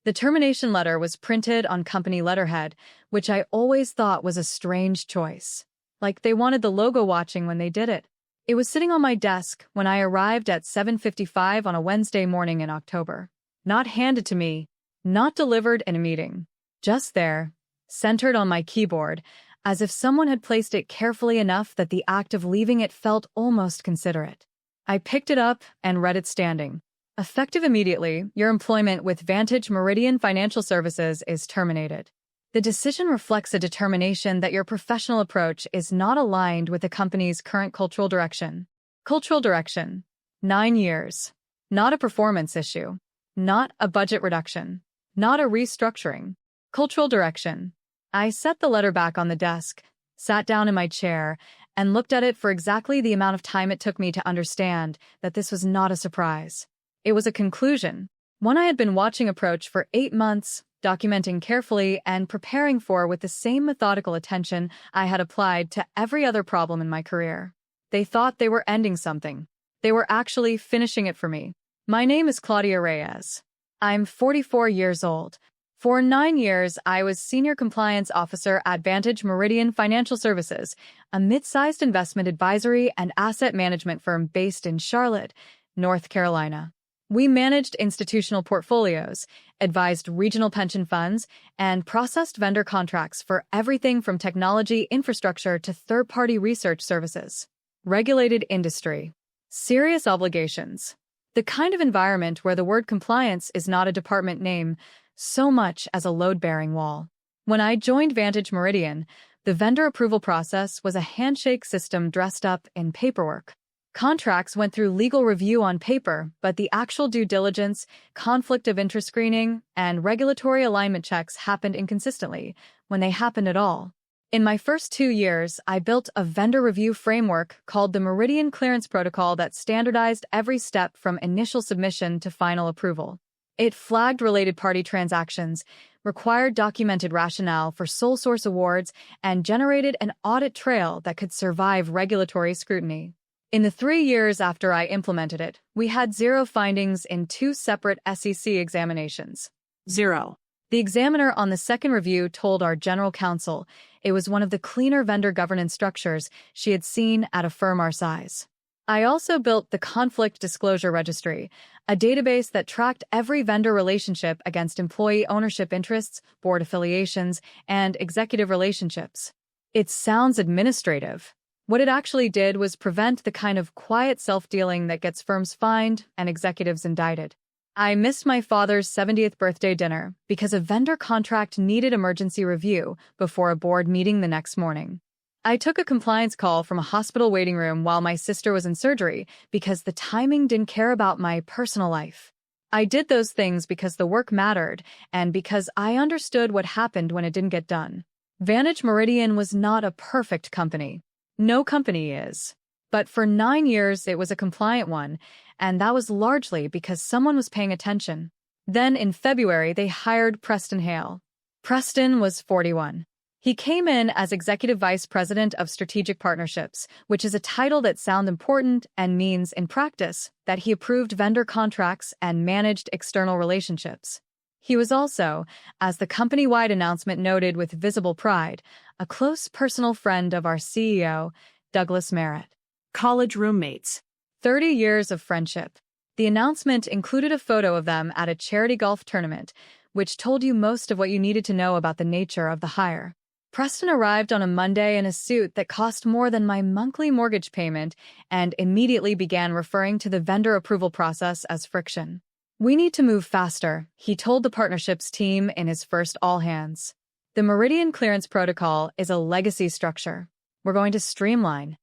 The termination letter was printed on company letterhead, which I always thought was a strange choice. Like they wanted the logo watching when they did it. It was sitting on my desk when I arrived at 7:55 on a Wednesday morning in October. Not handed to me, not delivered in a meeting. Just there, centered on my keyboard, as if someone had placed it carefully enough that the act of leaving it felt almost considerate. I picked it up and read it standing. Effective immediately, your employment with Vantage Meridian Financial Services is terminated. The decision reflects a determination that your professional approach is not aligned with the company's current cultural direction. Cultural direction. 9 years. Not a performance issue. Not a budget reduction. Not a restructuring. Cultural direction. I set the letter back on the desk, sat down in my chair, and looked at it for exactly the amount of time it took me to understand that this was not a surprise. It was a conclusion, one I had been watching approach for 8 months, documenting carefully and preparing for with the same methodical attention I had applied to every other problem in my career. They thought they were ending something. They were actually finishing it for me. My name is Claudia Reyes. I'm 44 years old. For 9 years, I was Senior Compliance Officer at Vantage Meridian Financial Services, a mid-sized investment advisory and asset management firm based in Charlotte, North Carolina. We managed institutional portfolios, advised regional pension funds, and processed vendor contracts for everything from technology infrastructure to third-party research services. Regulated industry. Serious obligations. The kind of environment where the word compliance is not a department name so much as a load-bearing wall. When I joined Vantage Meridian, the vendor approval process was a handshake system dressed up in paperwork. Contracts went through legal review on paper, but the actual due diligence, conflict of interest screening, and regulatory alignment checks happened inconsistently, when they happened at all. In my first 2 years, I built a vendor review framework called the Meridian Clearance Protocol that standardized every step from initial submission to final approval. It flagged related party transactions, required documented rationale for sole source awards, and generated an audit trail that could survive regulatory scrutiny. In the 3 years after I implemented it, we had 0 findings in 2 separate SEC examinations. 0. The examiner on the second review told our general counsel it was one of the cleaner vendor governance structures she had seen at a firm our size. I also built the Conflict Disclosure Registry, a database that tracked every vendor relationship against employee ownership interests, board affiliations, and executive relationships. It sounds administrative. What it actually did was prevent the kind of quiet self-dealing that gets firms fined and executives indicted. I missed my father's 70th birthday dinner because a vendor contract needed emergency review before a board meeting the next morning. I took a compliance call from a hospital waiting room while my sister was in surgery because the timing didn't care about my personal life. I did those things because the work mattered and because I understood what happened when it didn't get done. Vantage Meridian was not a perfect company. No company is. But for 9 years, it was a compliant one, and that was largely because someone was paying attention. Then in February, they hired Preston Hale. Preston was 41. He came in as Executive Vice President of Strategic Partnerships, which is a title that sounds important and means, in practice, that he approved vendor contracts and managed external relationships. He was also, as the company-wide announcement noted with visible pride, a close personal friend of our CEO, Douglas Merritt. College roommates. 30 years of friendship. The announcement included a photo of them at a charity golf tournament, which told you most of what you needed to know about the nature of the hire. Preston arrived on a Monday in a suit that cost more than my monthly mortgage payment and immediately began referring to the vendor approval process as friction. We need to move faster, he told the partnerships team in his first all-hands. The Meridian Clearance Protocol is a legacy structure. We're going to streamline.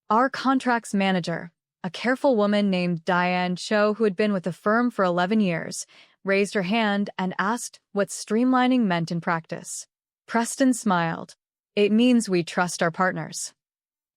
Our contracts manager, a careful woman named Diane Cho who had been with the firm for 11 years, raised her hand and asked what streamlining meant in practice. Preston smiled. It means we trust our partners.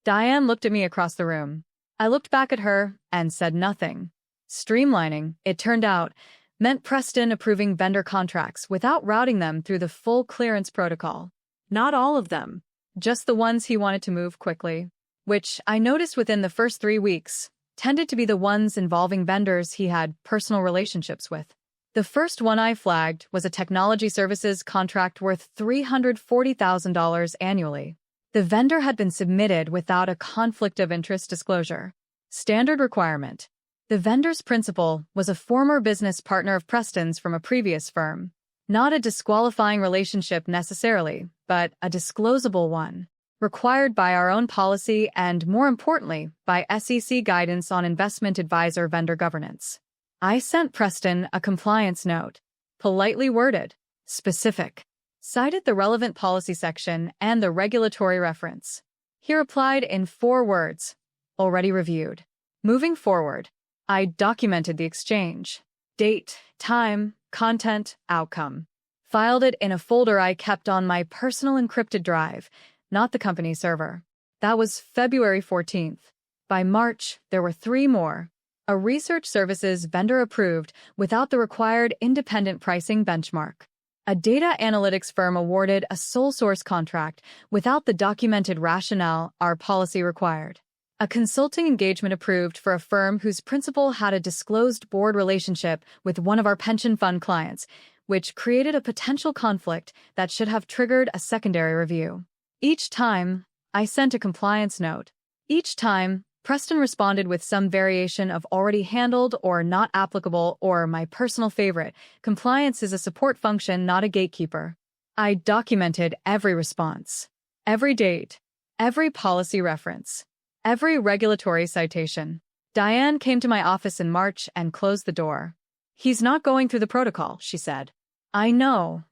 Diane looked at me across the room. I looked back at her and said nothing. Streamlining, it turned out, meant Preston approving vendor contracts without routing them through the full clearance protocol. Not all of them, just the ones he wanted to move quickly, which I noticed within the first 3 weeks tended to be the ones involving vendors he had personal relationships with. The first one I flagged was a technology services contract worth $340,000 annually. The vendor had been submitted without a conflict of interest disclosure. Standard requirement. The vendor's principal was a former business partner of Preston's from a previous firm. Not a disqualifying relationship necessarily, but a disclosable one. Required by our own policy and, more importantly, by SEC guidance on investment advisor vendor governance. I sent Preston a compliance note. Politely worded. Specific. Cited the relevant policy section and the regulatory reference. He replied in 4 words. Already reviewed. Moving forward, I documented the exchange. Date, time, content, outcome. Filed it in a folder I kept on my personal encrypted drive, not the company server. That was February 14th. By March, there were 3 more. A research services vendor approved without the required independent pricing benchmark. A data analytics firm awarded a sole source contract without the documented rationale our policy required. A consulting engagement approved for a firm whose principal had a disclosed board relationship with one of our pension fund clients, which created a potential conflict that should have triggered a secondary review. Each time, I sent a compliance note. Each time, Preston responded with some variation of already handled or not applicable or my personal favorite, compliance is a support function, not a gatekeeper. I documented every response, every date, every policy reference, every regulatory citation. Diane came to my office in March and closed the door. He's not going through the protocol, she said. I know.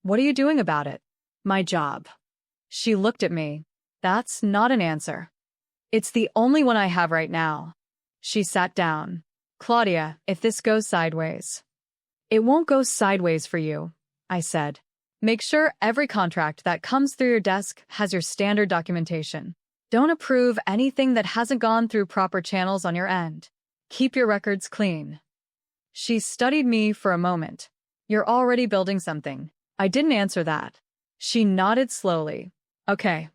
What are you doing about it? My job. She looked at me. That's not an answer. It's the only one I have right now. She sat down. Claudia, if this goes sideways. It won't go sideways for you, I said. Make sure every contract that comes through your desk has your standard documentation. Don't approve anything that hasn't gone through proper channels on your end. Keep your records clean. She studied me for a moment. You're already building something. I didn't answer that. She nodded slowly. Okay.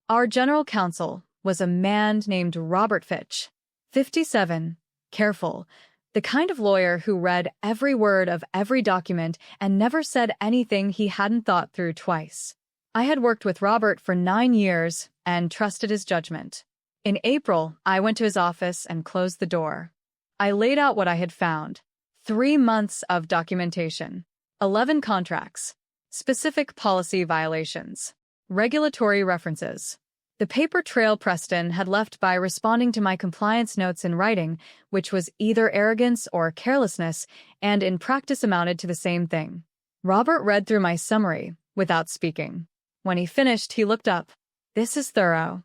Our general counsel was a man named Robert Fitch, 57, careful, the kind of lawyer who read every word of every document and never said anything he hadn't thought through twice. I had worked with Robert for 9 years and trusted his judgment. In April, I went to his office and closed the door. I laid out what I had found. 3 months of documentation, 11 contracts, specific policy violations, regulatory references. The paper trail Preston had left by responding to my compliance notes in writing, which was either arrogance or carelessness, and in practice amounted to the same thing. Robert read through my summary, without speaking. When he finished, he looked up. This is thorough.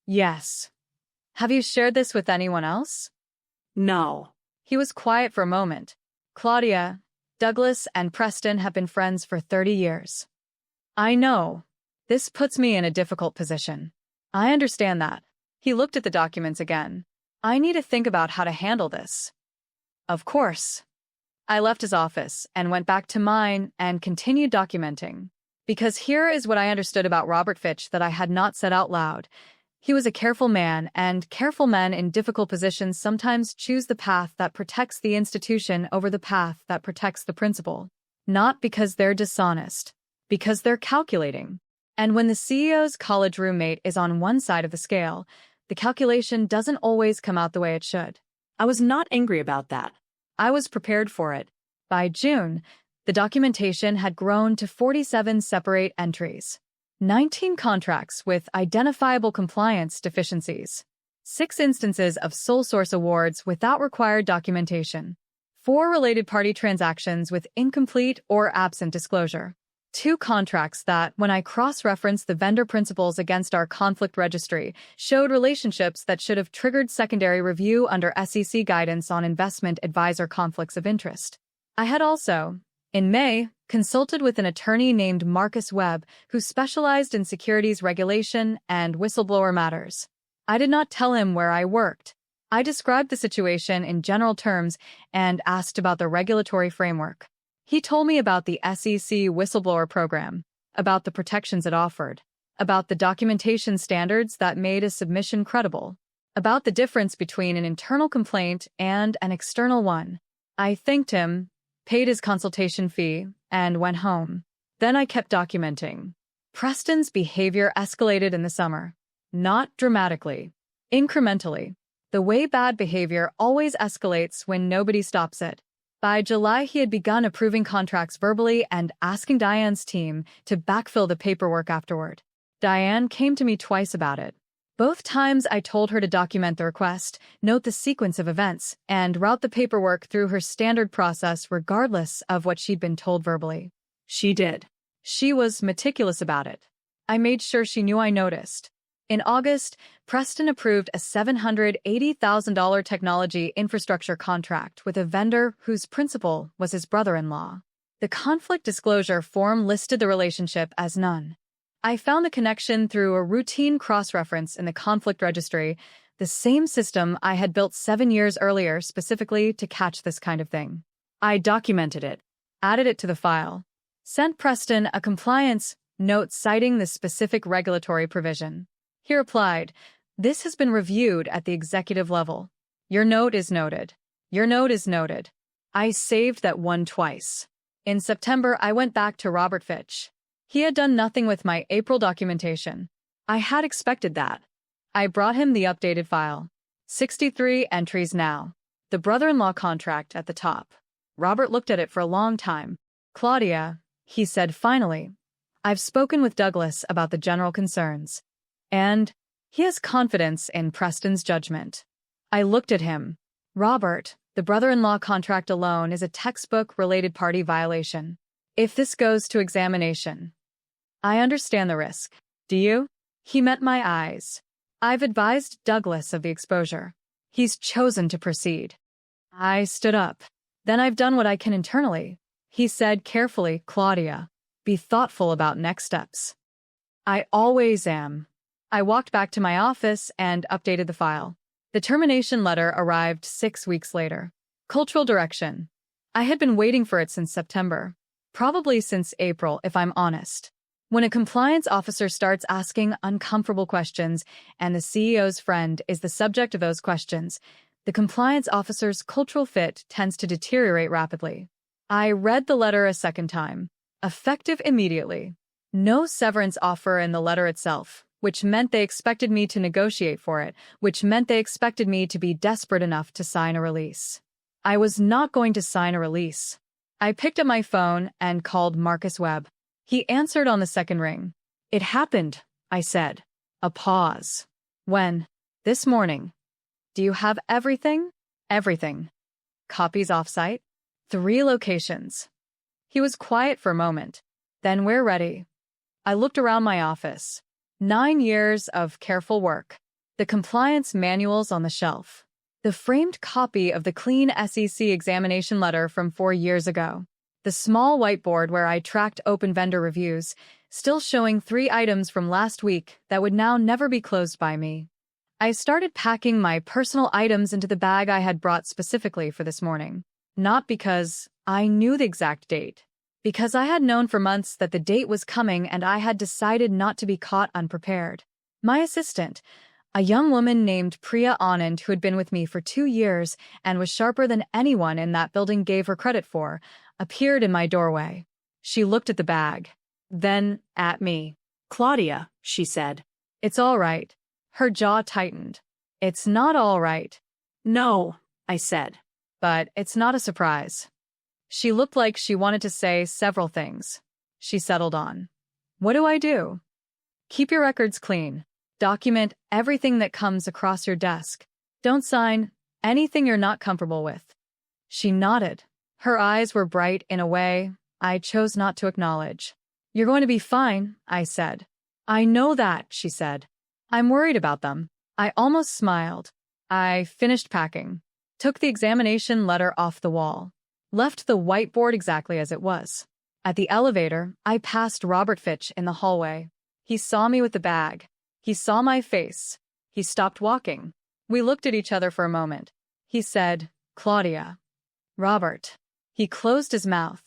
Yes. Have you shared this with anyone else? No. He was quiet for a moment. Claudia, Douglas, and Preston have been friends for 30 years. I know. This puts me in a difficult position. I understand that. He looked at the documents again. I need to think about how to handle this. Of course. I left his office and went back to mine and continued documenting. Because here is what I understood about Robert Fitch that I had not said out loud. He was a careful man, and careful men in difficult positions sometimes choose the path that protects the institution over the path that protects the principal. Not because they're dishonest, because they're calculating. And when the CEO's college roommate is on one side of the scale, the calculation doesn't always come out the way it should. I was not angry about that. I was prepared for it. By June, the documentation had grown to 47 separate entries, 19 contracts with identifiable compliance deficiencies, 6 instances of sole source awards without required documentation, 4 related party transactions with incomplete or absent disclosure, 2 contracts that, when I cross-referenced the vendor principals against our conflict registry, showed relationships that should have triggered secondary review under SEC guidance on investment advisor conflicts of interest. I had also, in May, consulted with an attorney named Marcus Webb, who specialized in securities regulation and whistleblower matters. I did not tell him where I worked. I described the situation in general terms and asked about the regulatory framework. He told me about the SEC whistleblower program, about the protections it offered, about the documentation standards that made a submission credible, about the difference between an internal complaint and an external one. I thanked him, paid his consultation fee, and went home. Then I kept documenting. Preston's behavior escalated in the summer. Not dramatically. Incrementally. The way bad behavior always escalates when nobody stops it. By July, he had begun approving contracts verbally and asking Diane's team to backfill the paperwork afterward. Diane came to me twice about it. Both times I told her to document the request, note the sequence of events, and route the paperwork through her standard process regardless of what she'd been told verbally. She did. She was meticulous about it. I made sure she knew I noticed. In August, Preston approved a $780,000 technology infrastructure contract with a vendor whose principal was his brother-in-law. The conflict disclosure form listed the relationship as none. I found the connection through a routine cross-reference in the conflict registry, the same system I had built 7 years earlier specifically to catch this kind of thing. I documented it, added it to the file, sent Preston a compliance note citing the specific regulatory provision. He replied, "This has been reviewed at the executive level. Your note is noted. Your note is noted." I saved that one twice. In September, I went back to Robert Fitch. He had done nothing with my April documentation. I had expected that. I brought him the updated file. 63 entries now. The brother-in-law contract at the top. Robert looked at it for a long time. "Claudia," he said finally, "I've spoken with Douglas about the general concerns. And he has confidence in Preston's judgment." I looked at him. "Robert, the brother-in-law contract alone is a textbook related party violation. If this goes to examination, I understand the risk. Do you?" He met my eyes. "I've advised Douglas of the exposure. He's chosen to proceed." I stood up. "Then I've done what I can internally." He said carefully, "Claudia, be thoughtful about next steps." "I always am." I walked back to my office and updated the file. The termination letter arrived 6 weeks later. Cultural direction. I had been waiting for it since September. Probably since April, if I'm honest. When a compliance officer starts asking uncomfortable questions and the CEO's friend is the subject of those questions, the compliance officer's cultural fit tends to deteriorate rapidly. I read the letter a second time. Effective immediately. No severance offer in the letter itself, which meant they expected me to negotiate for it, which meant they expected me to be desperate enough to sign a release. I was not going to sign a release. I picked up my phone and called Marcus Webb. He answered on the second ring. "It happened," I said. A pause. "When?" "This morning." "Do you have everything?" "Everything." "Copies off-site?" "3 locations." He was quiet for a moment. "Then we're ready." I looked around my office. 9 years of careful work. The compliance manuals on the shelf. The framed copy of the clean SEC examination letter from 4 years ago. The small whiteboard where I tracked open vendor reviews, still showing 3 items from last week that would now never be closed by me. I started packing my personal items into the bag I had brought specifically for this morning. Not because I knew the exact date. Because I had known for months that the date was coming and I had decided not to be caught unprepared. My assistant, a young woman named Priya Anand who had been with me for 2 years and was sharper than anyone in that building gave her credit for, appeared in my doorway. She looked at the bag. Then at me. "Claudia," she said. "It's all right." Her jaw tightened. "It's not all right." "No," I said. "But it's not a surprise." She looked like she wanted to say several things. She settled on. "What do I do?" "Keep your records clean. Document everything that comes across your desk. Don't sign anything you're not comfortable with." She nodded. Her eyes were bright in a way I chose not to acknowledge. "You're going to be fine," I said. "I know that," she said. "I'm worried about them." I almost smiled. I finished packing. Took the examination letter off the wall. Left the whiteboard exactly as it was. At the elevator, I passed Robert Fitch in the hallway. He saw me with the bag. He saw my face. He stopped walking. We looked at each other for a moment. He said, "Claudia." "Robert." He closed his mouth.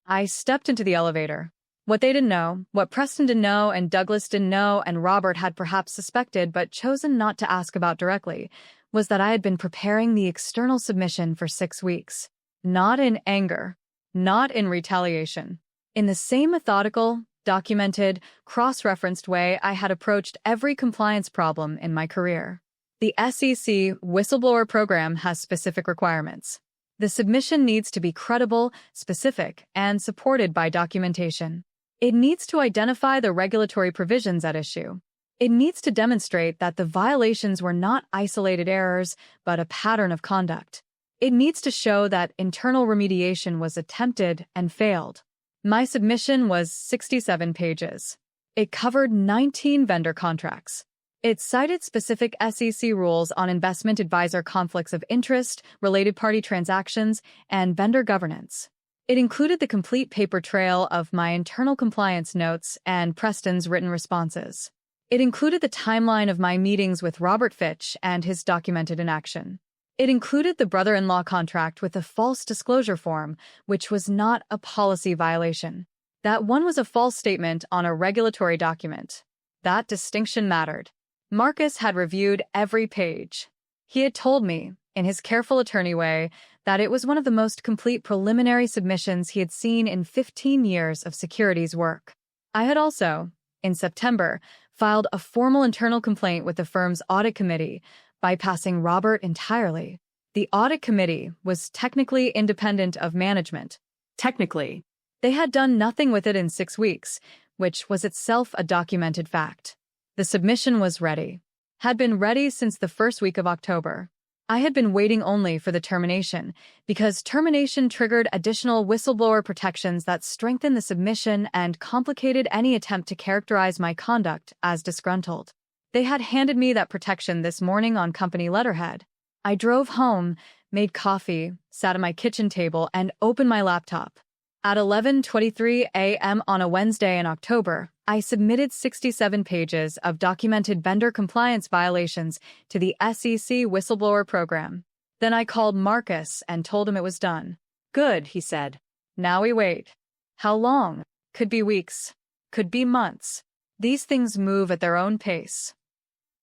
I stepped into the elevator. What they didn't know, what Preston didn't know and Douglas didn't know and Robert had perhaps suspected but chosen not to ask about directly, was that I had been preparing the external submission for 6 weeks. Not in anger. not in retaliation. In the same methodical, documented, cross-referenced way I had approached every compliance problem in my career. The SEC whistleblower program has specific requirements. The submission needs to be credible, specific, and supported by documentation. It needs to identify the regulatory provisions at issue. It needs to demonstrate that the violations were not isolated errors, but a pattern of conduct. It needs to show that internal remediation was attempted and failed. My submission was 67 pages. It covered 19 vendor contracts. It cited specific SEC rules on investment advisor conflicts of interest, related party transactions, and vendor governance. It included the complete paper trail of my internal compliance notes and Preston's written responses. It included the timeline of my meetings with Robert Fitch and his documented inaction. It included the brother-in-law contract with a false disclosure form, which was not a policy violation. That one was a false statement on a regulatory document. That distinction mattered. Marcus had reviewed every page. He had told me, in his careful attorney way, that it was one of the most complete preliminary submissions he had seen in 15 years of securities work. I had also, in September, filed a formal internal complaint with the firm's audit committee, bypassing Robert entirely. The audit committee was technically independent of management. Technically. They had done nothing with it in 6 weeks, which was itself a documented fact. The submission was ready. Had been ready since the first week of October. I had been waiting only for the termination, because termination triggered additional whistleblower protections that strengthened the submission and complicated any attempt to characterize my conduct as disgruntled. They had handed me that protection this morning on company letterhead. I drove home, made coffee, sat at my kitchen table, and opened my laptop. At 11:23 a.m. on a Wednesday in October, I submitted 67 pages of documented vendor compliance violations to the SEC whistleblower program. Then I called Marcus and told him it was done. Good, he said. Now we wait. How long? Could be weeks. Could be months. These things move at their own pace.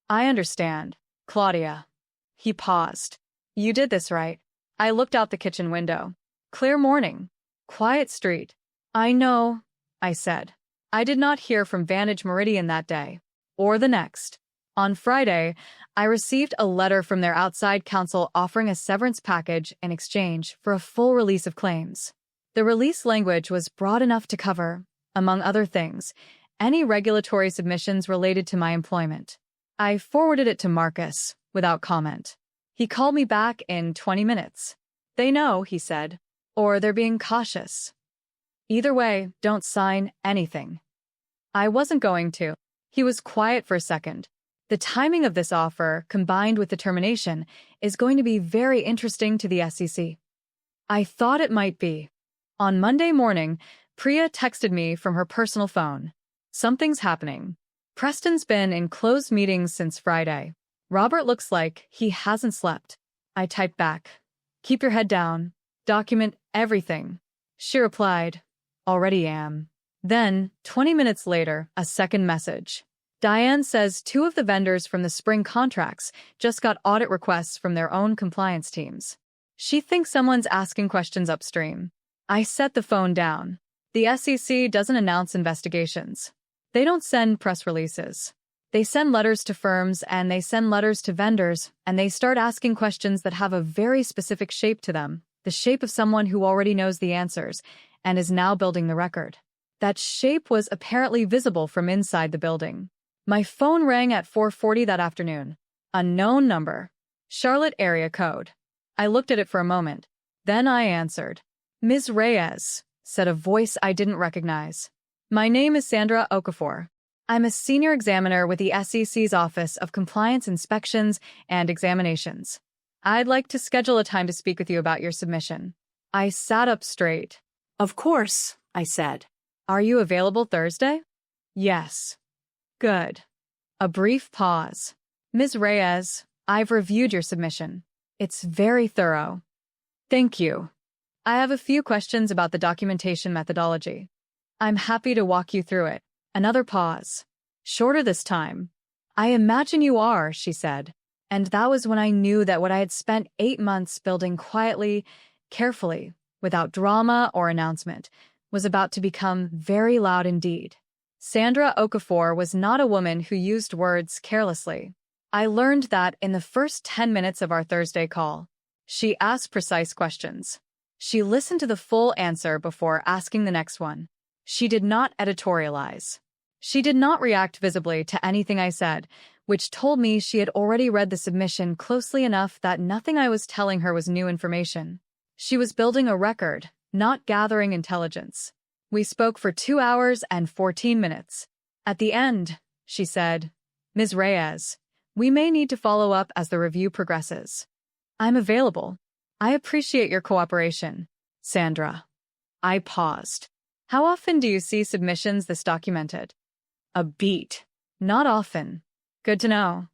I understand, Claudia. He paused. You did this right. I looked out the kitchen window. Clear morning. Quiet street. I know, I said. I did not hear from Vantage Meridian that day, or the next. On Friday, I received a letter from their outside counsel offering a severance package in exchange for a full release of claims. The release language was broad enough to cover, among other things, any regulatory submissions related to my employment. I forwarded it to Marcus, without comment. He called me back in 20 minutes. They know, he said, or they're being cautious. Either way, don't sign anything. I wasn't going to. He was quiet for a second. The timing of this offer, combined with the termination, is going to be very interesting to the SEC. I thought it might be. On Monday morning, Priya texted me from her personal phone. Something's happening. Preston's been in closed meetings since Friday. Robert looks like he hasn't slept. I typed back. Keep your head down. Document everything. She replied, already am. Then, 20 minutes later, a second message. Diane says 2 of the vendors from the spring contracts just got audit requests from their own compliance teams. She thinks someone's asking questions upstream. I set the phone down. The SEC doesn't announce investigations. They don't send press releases. They send letters to firms and they send letters to vendors, and they start asking questions that have a very specific shape to them, the shape of someone who already knows the answers and is now building the record. That shape was apparently visible from inside the building. My phone rang at 4:40 that afternoon. Unknown number. Charlotte area code. I looked at it for a moment. Then I answered. Ms. Reyes, said a voice I didn't recognize. My name is Sandra Okafor. I'm a senior examiner with the SEC's Office of Compliance Inspections and Examinations. I'd like to schedule a time to speak with you about your submission. I sat up straight. Of course, I said. Are you available Thursday? Yes. Good. A brief pause. Ms. Reyes, I've reviewed your submission. It's very thorough. Thank you. I have a few questions about the documentation methodology. I'm happy to walk you through it. Another pause. Shorter this time. I imagine you are, she said. And that was when I knew that what I had spent 8 months building quietly, carefully, without drama or announcement, was about to become very loud indeed. Sandra Okafor was not a woman who used words carelessly. I learned that in the first 10 minutes of our Thursday call. She asked precise questions. She listened to the full answer before asking the next one. She did not editorialize. She did not react visibly to anything I said, which told me she had already read the submission closely enough that nothing I was telling her was new information. She was building a record, not gathering intelligence. We spoke for 2 hours and 14 minutes. At the end, she said, "Ms. Reyes, we may need to follow up as the review progresses. I'm available. I appreciate your cooperation, Sandra." I paused. How often do you see submissions this documented? A beat. Not often. Good to know.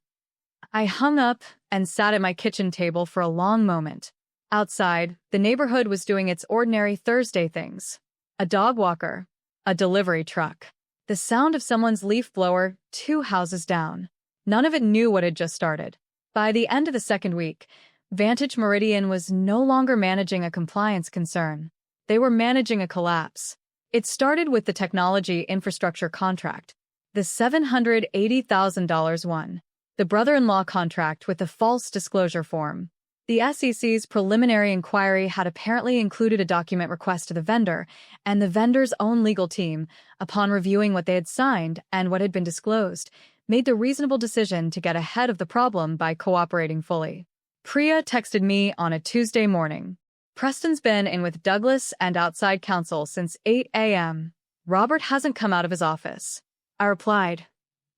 I hung up and sat at my kitchen table for a long moment. Outside, the neighborhood was doing its ordinary Thursday things. A dog walker, a delivery truck, the sound of someone's leaf blower 2 houses down. None of it knew what had just started. By the end of the second week, Vantage Meridian was no longer managing a compliance concern. They were managing a collapse. It started with the technology infrastructure contract, the $780,000 one, the brother-in-law contract with the false disclosure form. The SEC's preliminary inquiry had apparently included a document request to the vendor, and the vendor's own legal team, upon reviewing what they had signed and what had been disclosed, made the reasonable decision to get ahead of the problem by cooperating fully. Priya texted me on a Tuesday morning. "Preston's been in with Douglas and outside counsel since 8 a.m. Robert hasn't come out of his office." I replied,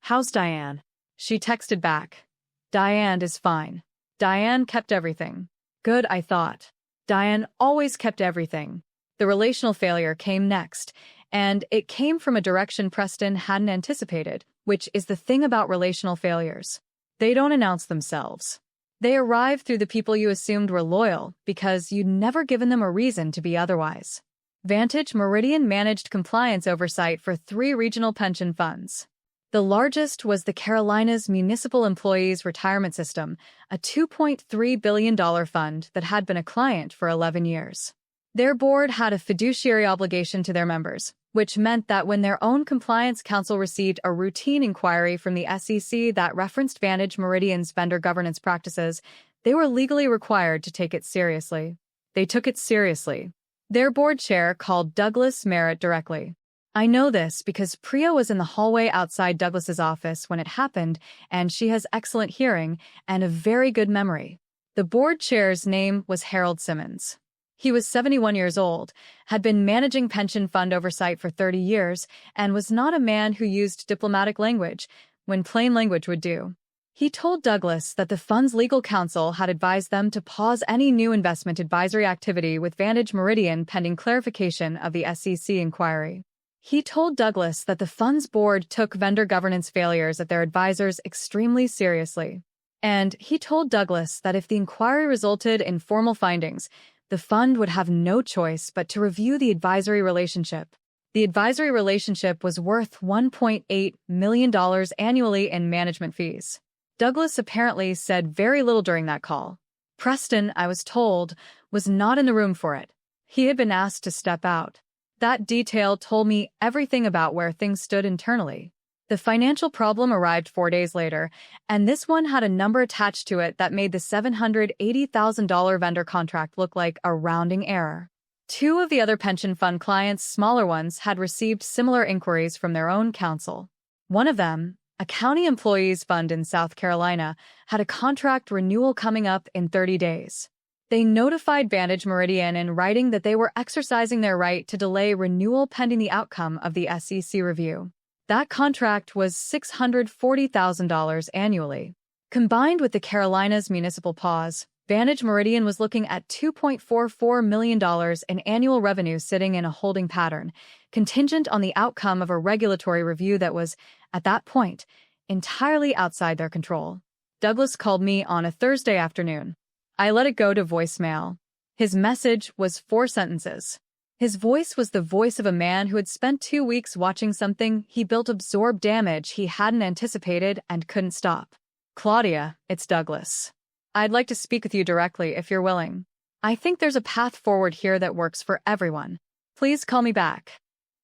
"How's Diane?" She texted back, "Diane is fine. Diane kept everything." Good, I thought. Diane always kept everything. The relational failure came next, and it came from a direction Preston hadn't anticipated, which is the thing about relational failures. They don't announce themselves. They arrive through the people you assumed were loyal because you'd never given them a reason to be otherwise. Vantage Meridian managed compliance oversight for 3 regional pension funds. The largest was the Carolinas Municipal Employees Retirement System, a $2.3 billion fund that had been a client for 11 years. Their board had a fiduciary obligation to their members, which meant that when their own compliance counsel received a routine inquiry from the SEC that referenced Vantage Meridian's vendor governance practices, they were legally required to take it seriously. They took it seriously. Their board chair called Douglas Merritt directly. I know this because Priya was in the hallway outside Douglas's office when it happened, and she has excellent hearing and a very good memory. The board chair's name was Harold Simmons. He was 71 years old, had been managing pension fund oversight for 30 years, and was not a man who used diplomatic language when plain language would do. He told Douglas that the fund's legal counsel had advised them to pause any new investment advisory activity with Vantage Meridian pending clarification of the SEC inquiry. He told Douglas that the fund's board took vendor governance failures at their advisors extremely seriously. And he told Douglas that if the inquiry resulted in formal findings, the fund would have no choice but to review the advisory relationship. The advisory relationship was worth $1.8 million annually in management fees. Douglas apparently said very little during that call. Preston, I was told, was not in the room for it. He had been asked to step out. That detail told me everything about where things stood internally. The financial problem arrived 4 days later, and this one had a number attached to it that made the $780,000 vendor contract look like a rounding error. 2 of the other pension fund clients, smaller ones, had received similar inquiries from their own counsel. One of them, a county employees fund in South Carolina, had a contract renewal coming up in 30 days. They notified Vantage Meridian in writing that they were exercising their right to delay renewal pending the outcome of the SEC review. That contract was $640,000 annually. Combined with the Carolinas municipal pause, Vantage Meridian was looking at $2.44 million in annual revenue sitting in a holding pattern, contingent on the outcome of a regulatory review that was, at that point, entirely outside their control. Douglas called me on a Thursday afternoon. I let it go to voicemail. His message was 4 sentences. His voice was the voice of a man who had spent 2 weeks watching something he built absorb damage he hadn't anticipated and couldn't stop. "Claudia, it's Douglas. I'd like to speak with you directly if you're willing." I think there's a path forward here that works for everyone. Please call me back.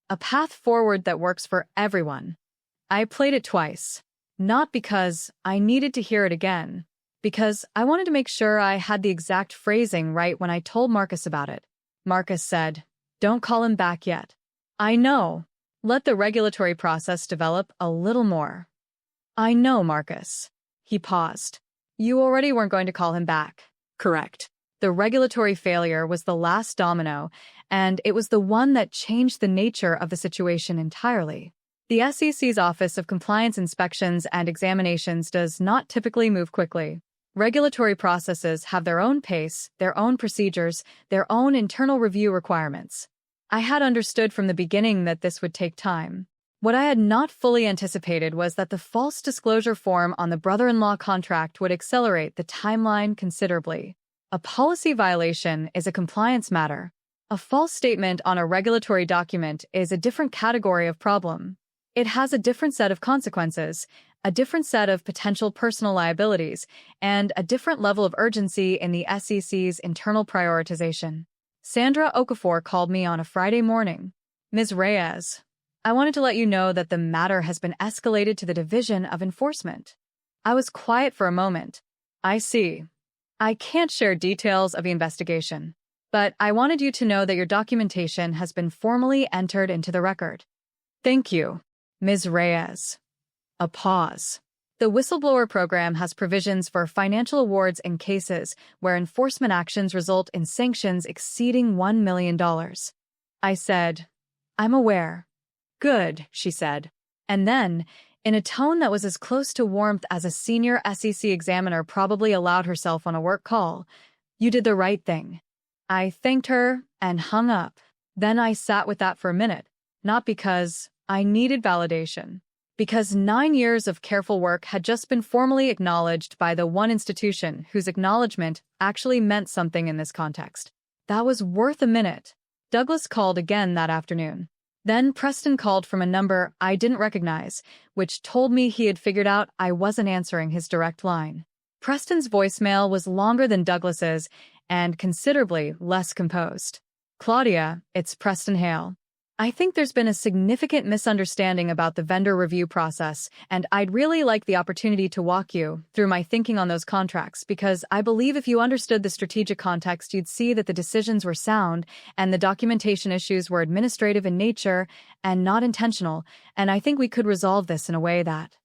A path forward that works for everyone. I played it twice. Not because I needed to hear it again, because I wanted to make sure I had the exact phrasing right when I told Marcus about it. Marcus said, "Don't call him back yet." I know. Let the regulatory process develop a little more. I know, Marcus. He paused. You already weren't going to call him back. Correct. The regulatory failure was the last domino, and it was the one that changed the nature of the situation entirely. The SEC's Office of Compliance Inspections and Examinations does not typically move quickly. Regulatory processes have their own pace, their own procedures, their own internal review requirements. I had understood from the beginning that this would take time. What I had not fully anticipated was that the false disclosure form on the brother-in-law contract would accelerate the timeline considerably. A policy violation is a compliance matter. A false statement on a regulatory document is a different category of problem. It has a different set of consequences, a different set of potential personal liabilities, and a different level of urgency in the SEC's internal prioritization. Sandra Okafor called me on a Friday morning. Ms. Reyes, I wanted to let you know that the matter has been escalated to the Division of Enforcement. I was quiet for a moment. I see. I can't share details of the investigation, but I wanted you to know that your documentation has been formally entered into the record. Thank you, Ms. Reyes. A pause. The whistleblower program has provisions for financial awards in cases where enforcement actions result in sanctions exceeding $1 million. I said, I'm aware. Good, she said. And then, in a tone that was as close to warmth as a senior SEC examiner probably allowed herself on a work call, you did the right thing. I thanked her and hung up. Then I sat with that for a minute, not because I needed validation, because 9 years of careful work had just been formally acknowledged by the one institution whose acknowledgement actually meant something in this context. That was worth a minute. Douglas called again that afternoon. Then Preston called from a number I didn't recognize, which told me he had figured out I wasn't answering his direct line. Preston's voicemail was longer than Douglas's and considerably less composed. Claudia, it's Preston Hale. I think there's been a significant misunderstanding about the vendor review process, and I'd really like the opportunity to walk you through my thinking on those contracts because I believe if you understood the strategic context, you'd see that the decisions were sound and the documentation issues were administrative in nature and not intentional, and I think we could resolve this in a way that...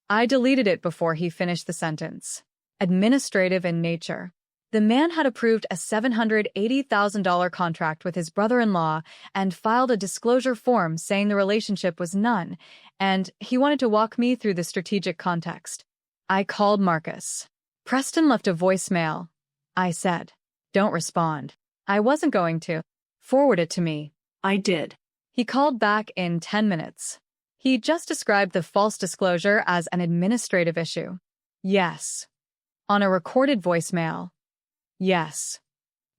I deleted it before he finished the sentence. Administrative in nature. The man had approved a $780,000 contract with his brother-in-law and filed a disclosure form saying the relationship was none, and he wanted to walk me through the strategic context. I called Marcus. Preston left a voicemail. I said, "Don't respond." I wasn't going to. Forward it to me. I did. He called back in 10 minutes. He just described the false disclosure as an administrative issue. Yes. On a recorded voicemail. Yes.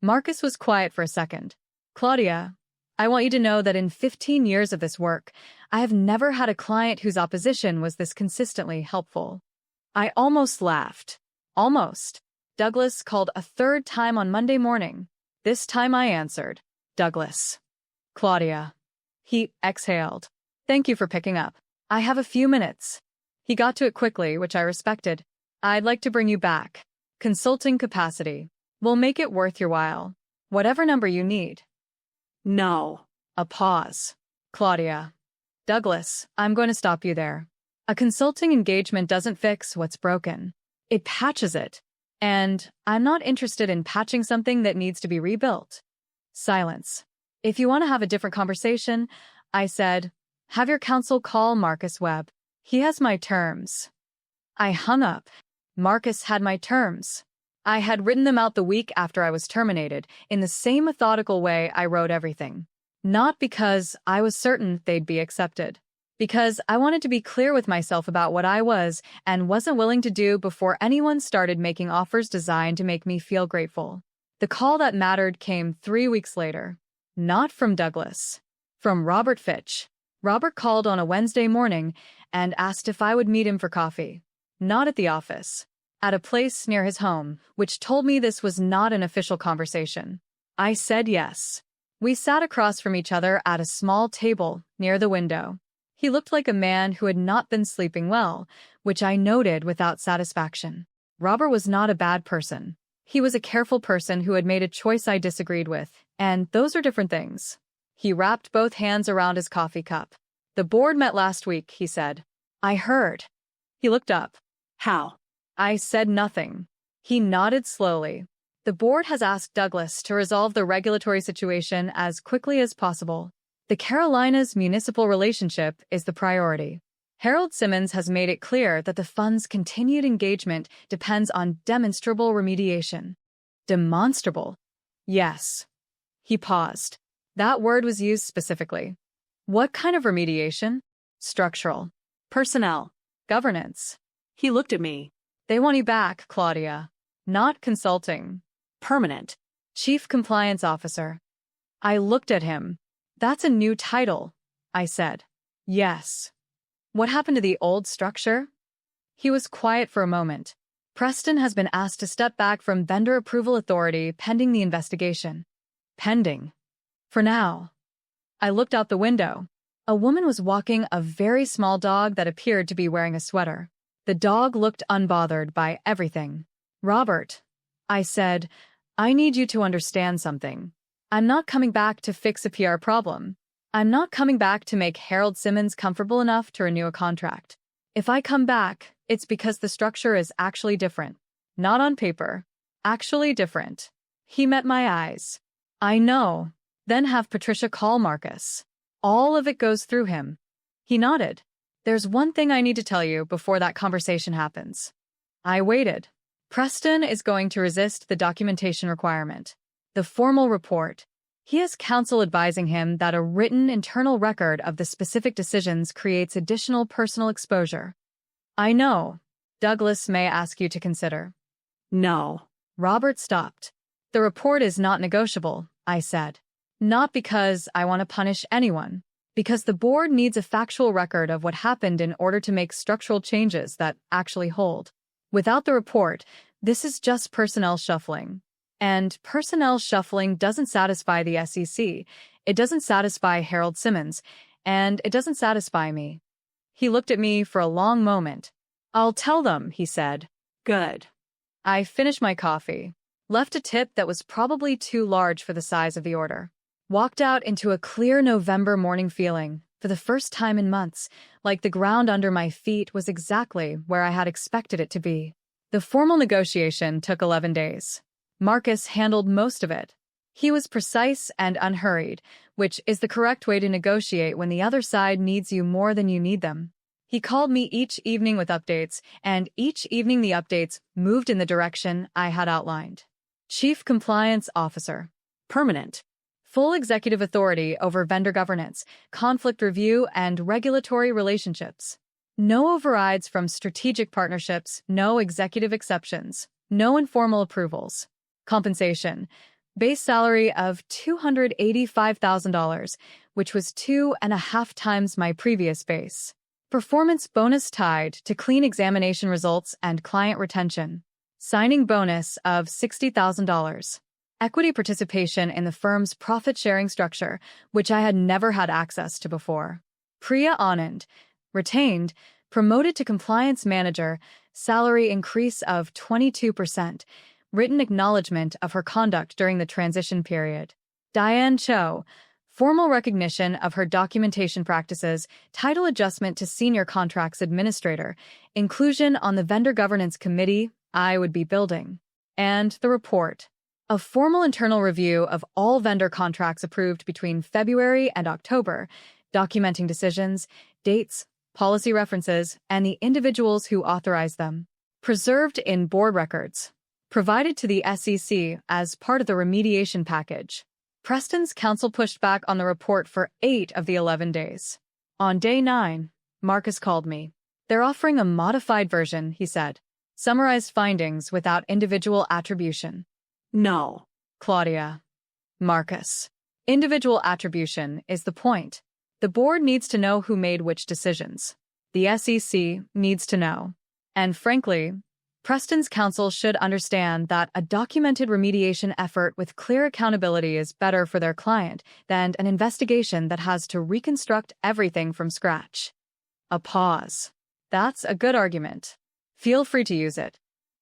Marcus was quiet for a second. Claudia, I want you to know that in 15 years of this work, I have never had a client whose opposition was this consistently helpful. I almost laughed. Almost. Douglas called a third time on Monday morning. This time I answered. Douglas. Claudia. He exhaled. Thank you for picking up. I have a few minutes. He got to it quickly, which I respected. I'd like to bring you back. Consulting capacity. We'll make it worth your while. Whatever number you need. No. A pause. Claudia. Douglas, I'm going to stop you there. A consulting engagement doesn't fix what's broken. It patches it. And I'm not interested in patching something that needs to be rebuilt. Silence. If you want to have a different conversation, I said, have your counsel call Marcus Webb. He has my terms. I hung up. Marcus had my terms. I had written them out the week after I was terminated, in the same methodical way I wrote everything. Not because I was certain they'd be accepted. Because I wanted to be clear with myself about what I was and wasn't willing to do before anyone started making offers designed to make me feel grateful. The call that mattered came 3 weeks later. Not from Douglas. From Robert Fitch. Robert called on a Wednesday morning and asked if I would meet him for coffee. Not at the office. at a place near his home, which told me this was not an official conversation. I said yes. We sat across from each other at a small table near the window. He looked like a man who had not been sleeping well, which I noted without satisfaction. Robert was not a bad person. He was a careful person who had made a choice I disagreed with, and those are different things. He wrapped both hands around his coffee cup. The board met last week, he said. I heard. He looked up. How? I said nothing. He nodded slowly. The board has asked Douglas to resolve the regulatory situation as quickly as possible. The Carolinas municipal relationship is the priority. Harold Simmons has made it clear that the fund's continued engagement depends on demonstrable remediation. Demonstrable? Yes. He paused. That word was used specifically. What kind of remediation? Structural. Personnel. Governance. He looked at me. They want you back, Claudia. Not consulting. Permanent. Chief Compliance Officer. I looked at him. That's a new title, I said. Yes. What happened to the old structure? He was quiet for a moment. Preston has been asked to step back from vendor approval authority pending the investigation. Pending. For now. I looked out the window. A woman was walking a very small dog that appeared to be wearing a sweater. The dog looked unbothered by everything. Robert, I said, I need you to understand something. I'm not coming back to fix a PR problem. I'm not coming back to make Harold Simmons comfortable enough to renew a contract. If I come back, it's because the structure is actually different. Not on paper. Actually different. He met my eyes. I know. Then have Patricia call Marcus. All of it goes through him. He nodded. There's one thing I need to tell you before that conversation happens. I waited. Preston is going to resist the documentation requirement. The formal report. He has counsel advising him that a written internal record of the specific decisions creates additional personal exposure. I know. Douglas may ask you to consider. No. Robert stopped. The report is not negotiable, I said. Not because I want to punish anyone. Because the board needs a factual record of what happened in order to make structural changes that actually hold. Without the report, this is just personnel shuffling. And personnel shuffling doesn't satisfy the SEC, it doesn't satisfy Harold Simmons, and it doesn't satisfy me. He looked at me for a long moment. I'll tell them, he said. Good. I finished my coffee, left a tip that was probably too large for the size of the order, walked out into a clear November morning feeling, for the first time in months, like the ground under my feet was exactly where I had expected it to be. The formal negotiation took 11 days. Marcus handled most of it. He was precise and unhurried, which is the correct way to negotiate when the other side needs you more than you need them. He called me each evening with updates, and each evening the updates moved in the direction I had outlined. Chief Compliance Officer. Permanent. Full executive authority over vendor governance, conflict review, and regulatory relationships. No overrides from strategic partnerships, no executive exceptions, no informal approvals. Compensation. Base salary of $285,000, which was 2.5 times my previous base. Performance bonus tied to clean examination results and client retention. Signing bonus of $60,000. Equity participation in the firm's profit-sharing structure, which I had never had access to before. Priya Anand. Retained. Promoted to compliance manager. Salary increase of 22%. Written acknowledgement of her conduct during the transition period. Diane Cho. Formal recognition of her documentation practices, title adjustment to Senior Contracts Administrator, inclusion on the Vendor Governance Committee I would be building. And the report. A formal internal review of all vendor contracts approved between February and October, documenting decisions, dates, policy references, and the individuals who authorized them. Preserved in board records. Provided to the SEC as part of the remediation package. Preston's counsel pushed back on the report for 8 of the 11 days. On day 9, Marcus called me. They're offering a modified version, he said. Summarized findings without individual attribution. No. Claudia. Marcus. Individual attribution is the point. The board needs to know who made which decisions. The SEC needs to know. And frankly, Preston's counsel should understand that a documented remediation effort with clear accountability is better for their client than an investigation that has to reconstruct everything from scratch. A pause. That's a good argument. Feel free to use it.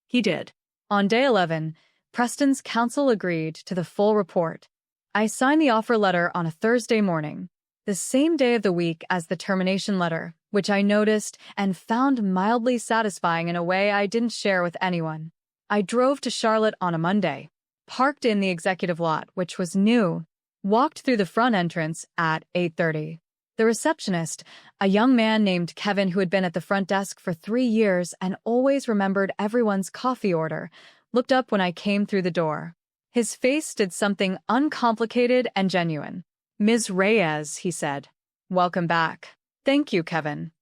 He did. On day 11, Preston's counsel agreed to the full report. I signed the offer letter on a Thursday morning, the same day of the week as the termination letter, which I noticed and found mildly satisfying in a way I didn't share with anyone. I drove to Charlotte on a Monday, parked in the executive lot, which was new, walked through the front entrance at 8:30. The receptionist, a young man named Kevin who had been at the front desk for 3 years and always remembered everyone's coffee order, looked up when I came through the door. His face did something uncomplicated and genuine. "Ms. Reyes," he said. "Welcome back." "Thank you, Kevin.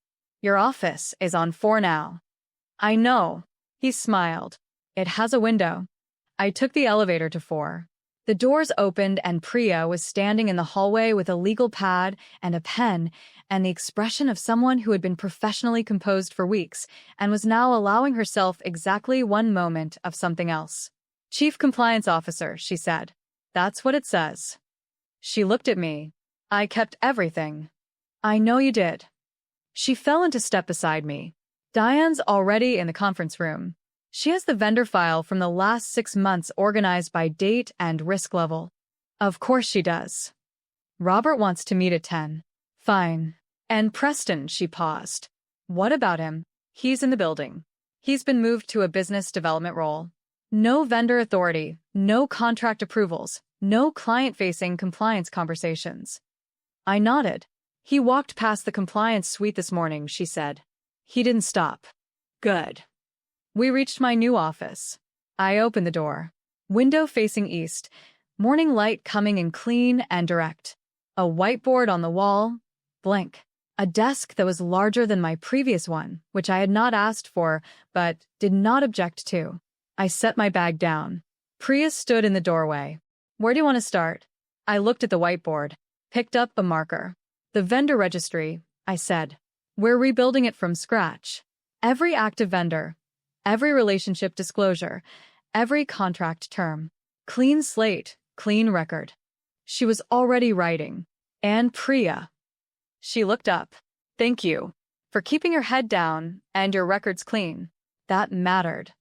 Your office is on 4 now." "I know." He smiled. "It has a window." I took the elevator to 4. The doors opened and Priya was standing in the hallway with a legal pad and a pen and the expression of someone who had been professionally composed for weeks and was now allowing herself exactly one moment of something else. "Chief Compliance Officer," she said. "That's what it says." She looked at me. "I kept everything." "I know you did." She fell into step beside me. "Diane's already in the conference room. She has the vendor file from the last 6 months organized by date and risk level." "Of course she does." "Robert wants to meet at 10. "Fine." "And Preston," she paused. "What about him?" "He's in the building. He's been moved to a business development role. No vendor authority, no contract approvals, no client-facing compliance conversations." I nodded. "He walked past the compliance suite this morning," she said. "He didn't stop." "Good." We reached my new office. I opened the door. Window facing east, morning light coming in clean and direct. A whiteboard on the wall, blank. A desk that was larger than my previous one, which I had not asked for, but did not object to. I set my bag down. Priya stood in the doorway. "Where do you want to start?" I looked at the whiteboard, picked up a marker. "The vendor registry," I said. "We're rebuilding it from scratch. Every active vendor, every relationship disclosure, every contract term. Clean slate, clean record." She was already writing. "And Priya." She looked up. "Thank you for keeping your head down and your records clean. That mattered."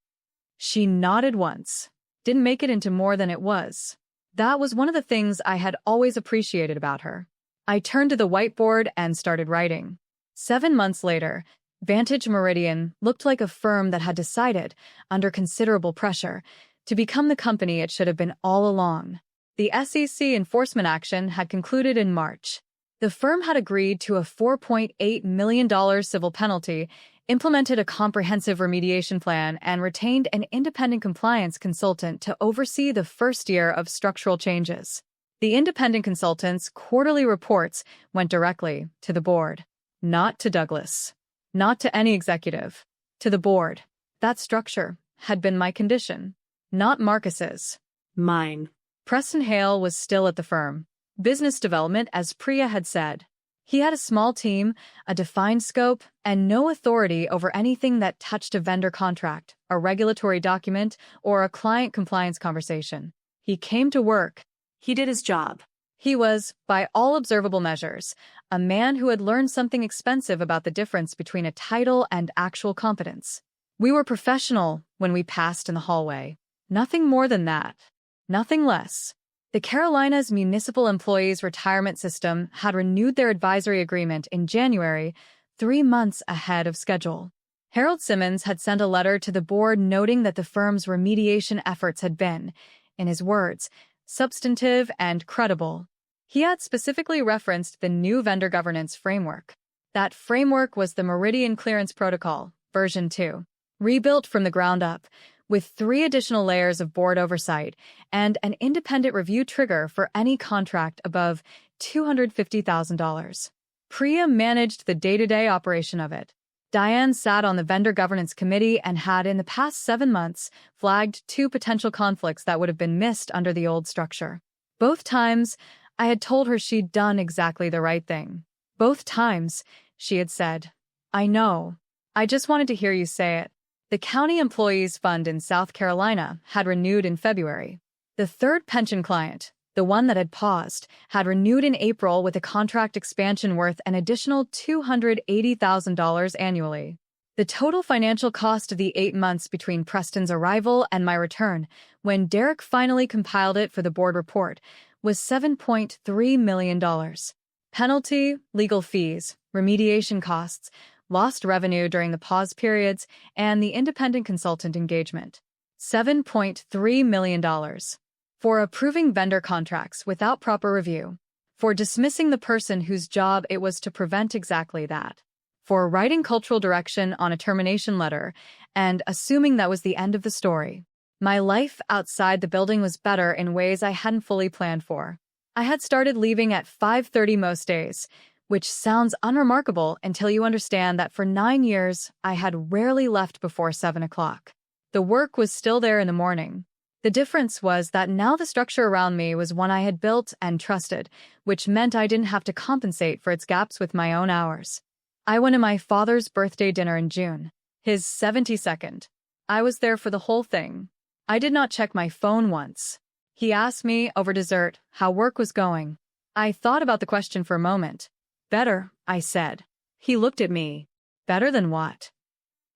She nodded once. Didn't make it into more than it was. That was one of the things I had always appreciated about her. I turned to the whiteboard and started writing. 7 months later, Vantage Meridian looked like a firm that had decided, under considerable pressure, to become the company it should have been all along. The SEC enforcement action had concluded in March. The firm had agreed to a $4.8 million civil penalty, implemented a comprehensive remediation plan, and retained an independent compliance consultant to oversee the first year of structural changes. The independent consultant's quarterly reports went directly to the board, not to Douglas. Not to any executive. To the board. That structure had been my condition. Not Marcus's. Mine. Preston Hale was still at the firm. Business development, as Priya had said. He had a small team, a defined scope, and no authority over anything that touched a vendor contract, a regulatory document, or a client compliance conversation. He came to work. He did his job. He was, by all observable measures, a man who had learned something expensive about the difference between a title and actual competence. We were professional when we passed in the hallway. Nothing more than that. Nothing less. The Carolinas Municipal Employees Retirement System had renewed their advisory agreement in January, 3 months ahead of schedule. Harold Simmons had sent a letter to the board noting that the firm's remediation efforts had been, in his words, substantive and credible. He had specifically referenced the new vendor governance framework. That framework was the Meridian Clearance Protocol, version 2, rebuilt from the ground up, with 3 additional layers of board oversight and an independent review trigger for any contract above $250,000. Priya managed the day-to-day operation of it. Diane sat on the vendor governance committee and had, in the past 7 months, flagged 2 potential conflicts that would have been missed under the old structure. Both times, I had told her she'd done exactly the right thing. Both times, she had said, "I know. I just wanted to hear you say it." The County Employees Fund in South Carolina had renewed in February. The third pension client, the one that had paused, had renewed in April with a contract expansion worth an additional $280,000 annually. The total financial cost of the 8 months between Preston's arrival and my return, when Derek finally compiled it for the board report, was $7.3 million. Penalty, legal fees, remediation costs, lost revenue during the pause periods, and the independent consultant engagement. $7.3 million. For approving vendor contracts without proper review. For dismissing the person whose job it was to prevent exactly that. For writing cultural direction on a termination letter and assuming that was the end of the story. My life outside the building was better in ways I hadn't fully planned for. I had started leaving at 5:30 most days, which sounds unremarkable until you understand that for 9 years, I had rarely left before 7 o'clock. The work was still there in the morning. The difference was that now the structure around me was one I had built and trusted, which meant I didn't have to compensate for its gaps with my own hours. I went to my father's birthday dinner in June, his 72nd. I was there for the whole thing. I did not check my phone once. He asked me, over dessert, how work was going. I thought about the question for a moment. Better, I said. He looked at me. Better than what?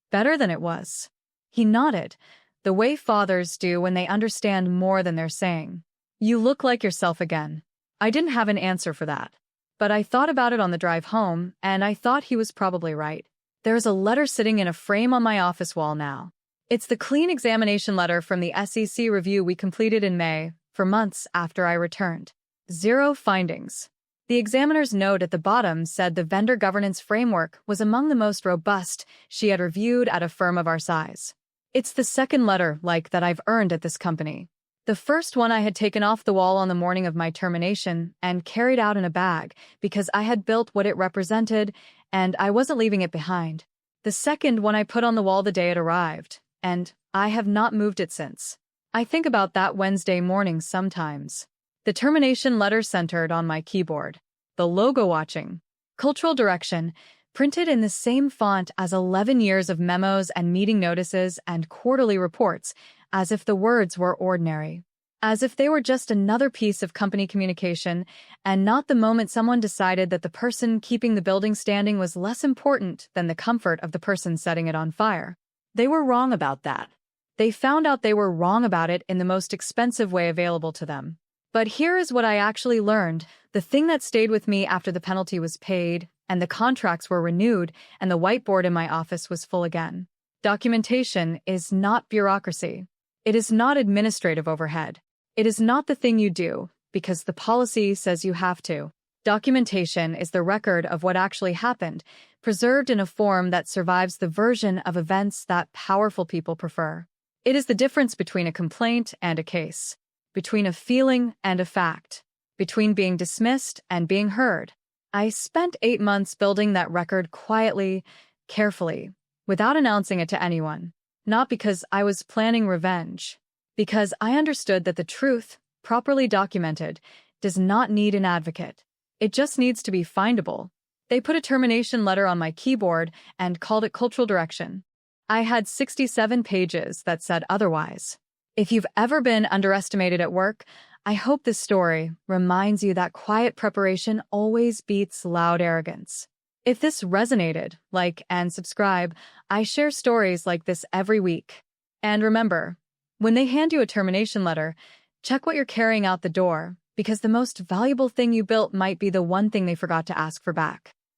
Better than it was. He nodded, the way fathers do when they understand more than they're saying. You look like yourself again. I didn't have an answer for that. But I thought about it on the drive home, and I thought he was probably right. There's a letter sitting in a frame on my office wall now. It's the clean examination letter from the SEC review we completed in May, for months after I returned. 0 findings. The examiner's note at the bottom said the vendor governance framework was among the most robust she had reviewed at a firm of our size. It's the second letter like that I've earned at this company. The first one I had taken off the wall on the morning of my termination and carried out in a bag because I had built what it represented and I wasn't leaving it behind. The second one I put on the wall the day it arrived, and I have not moved it since. I think about that Wednesday morning sometimes. The termination letter centered on my keyboard. The logo watching. Cultural direction, printed in the same font as 11 years of memos and meeting notices and quarterly reports, as if the words were ordinary. As if they were just another piece of company communication, and not the moment someone decided that the person keeping the building standing was less important than the comfort of the person setting it on fire. They were wrong about that. They found out they were wrong about it in the most expensive way available to them. But here is what I actually learned, the thing that stayed with me after the penalty was paid, and the contracts were renewed, and the whiteboard in my office was full again. Documentation is not bureaucracy. It is not administrative overhead. It is not the thing you do, because the policy says you have to. Documentation is the record of what actually happened, preserved in a form that survives the version of events that powerful people prefer. It is the difference between a complaint and a case, between a feeling and a fact, between being dismissed and being heard. I spent 8 months building that record quietly, carefully, without announcing it to anyone. Not because I was planning revenge, because I understood that the truth, properly documented, does not need an advocate. It just needs to be findable. They put a termination letter on my keyboard and called it cultural direction. I had 67 pages that said otherwise. If you've ever been underestimated at work, I hope this story reminds you that quiet preparation always beats loud arrogance. If this resonated, like and subscribe. I share stories like this every week. And remember, when they hand you a termination letter, check what you're carrying out the door, because the most valuable thing you built might be the one thing they forgot to ask for back.